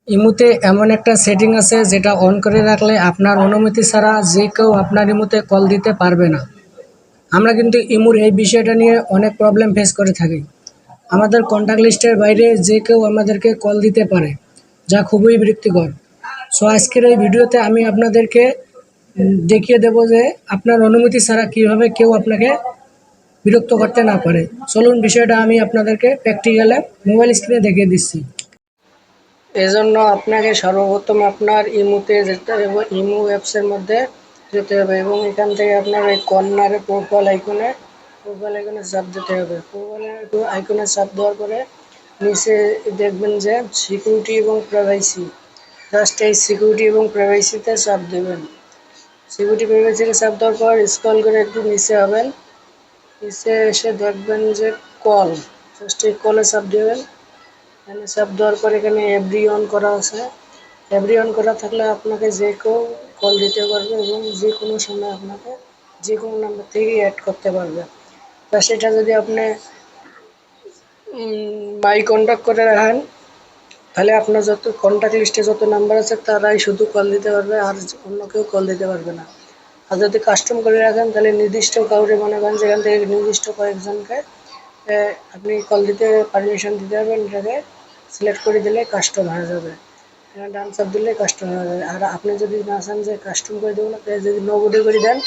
ইমোতে এমন একটা সেটিং আছে যেটা অন করে রাখলে আপনার অনুমতি ছাড়া যে কেউ আপনার ইমোতে কল দিতে পারবে না। আমরা কিন্তু ইমোর এই বিষয়টা নিয়ে অনেক প্রবলেম ফেস করে থাকি। আমাদের কন্ট্যাক্ট লিস্টের বাইরে যে কেউ আমাদেরকে কল দিতে পারে, যা খুবই বিরক্তিকর। সো আজকের এই ভিডিওতে আমি আপনাদেরকে দেখিয়ে দেব যে আপনার অনুমতি ছাড়া কিভাবে কেউ আপনাকে বিরক্ত করতে না পারে। চলুন বিষয়টা আমি আপনাদেরকে প্র্যাকটিক্যালে মোবাইল স্ক্রিনে দেখিয়ে দিচ্ছি। এজন্য আপনাকে সর্বপ্রথম আপনার ইমোতে যেতে হবে, ইমো অ্যাপসের মধ্যে যেতে হবে এবং এখান থেকে আপনার এই কর্নারে প্রোফাইল আইকনে চাপ দিতে হবে। প্রোফাইল আইকনে চাপ দেওয়ার পরে নিচে দেখবেন যে সিকিউরিটি এবং প্রাইভেসি, জাস্ট এই সিকিউরিটি এবং প্রাইভেসিতে চাপ দেবেন। সিকিউরিটি প্রাইভেসিতে চাপ দেওয়ার পর স্ক্রল করে একটু নিচে হবেন, নিচে এসে দেখবেন যে কল, জাস্ট এই কলে চাপ দেবেন। এখানে চাপ দেওয়ার পর এখানে এভরি অন করা আছে। এভরি অন করা থাকলে আপনাকে যে কেউ কল দিতে পারবে এবং যে কোনো সময় আপনাকে যে কোনো নাম্বার থেকে অ্যাড করতে পারবে। তা সেটা যদি আপনি মাই কন্ট্যাক্ট করে রাখেন, তাহলে আপনার যত কন্ট্যাক্ট লিস্টে যত নাম্বার আছে তারাই শুধু কল দিতে পারবে, আর অন্য কেউ কল দিতে পারবে না। আর যদি কাস্টম করে রাখেন তাহলে নির্দিষ্ট কাউরে মনে করেন যেখান থেকে নির্দিষ্ট কয়েকজনকে আপনি কল দিতে পারমিশন দিতে পারবেন। এটাকে সিলেক্ট করে দিলে কাস্টম হয়ে যাবে, ডান চাপ দিলে কাস্টম হয়ে যাবে। আর আপনি যদি না চান যে কাস্টম করে দেবেন, যদি নো বডি করে দেন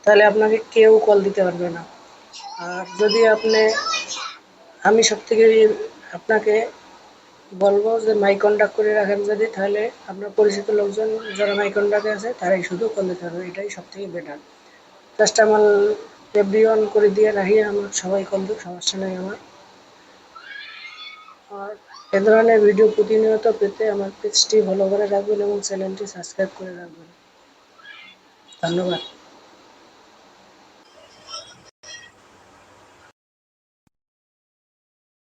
তাহলে আপনাকে কেউ কল দিতে পারবে না। আর যদি আপনি, আমি সবথেকে আপনাকে বলবো যে মাই কন্ট্যাক্ট করে রাখেন যদি, তাহলে আপনার পরিচিত লোকজন যারা মাই কন্ট্যাক্টে আছে তারাই শুধু কল দিতে পারবে, এটাই সবথেকে বেটার। জাস্ট আমার এভরি অন করে দিয়ে রাখি, আমার সবাই কল দিক, সমস্যা নেই আমার। আর এ ধরনের ভিডিও প্রতিনিয়ত পেতে আমার পেজটি ফলো করে রাখবেন এবং চ্যানেলটি সাবস্ক্রাইব করে রাখবেন। ধন্যবাদ।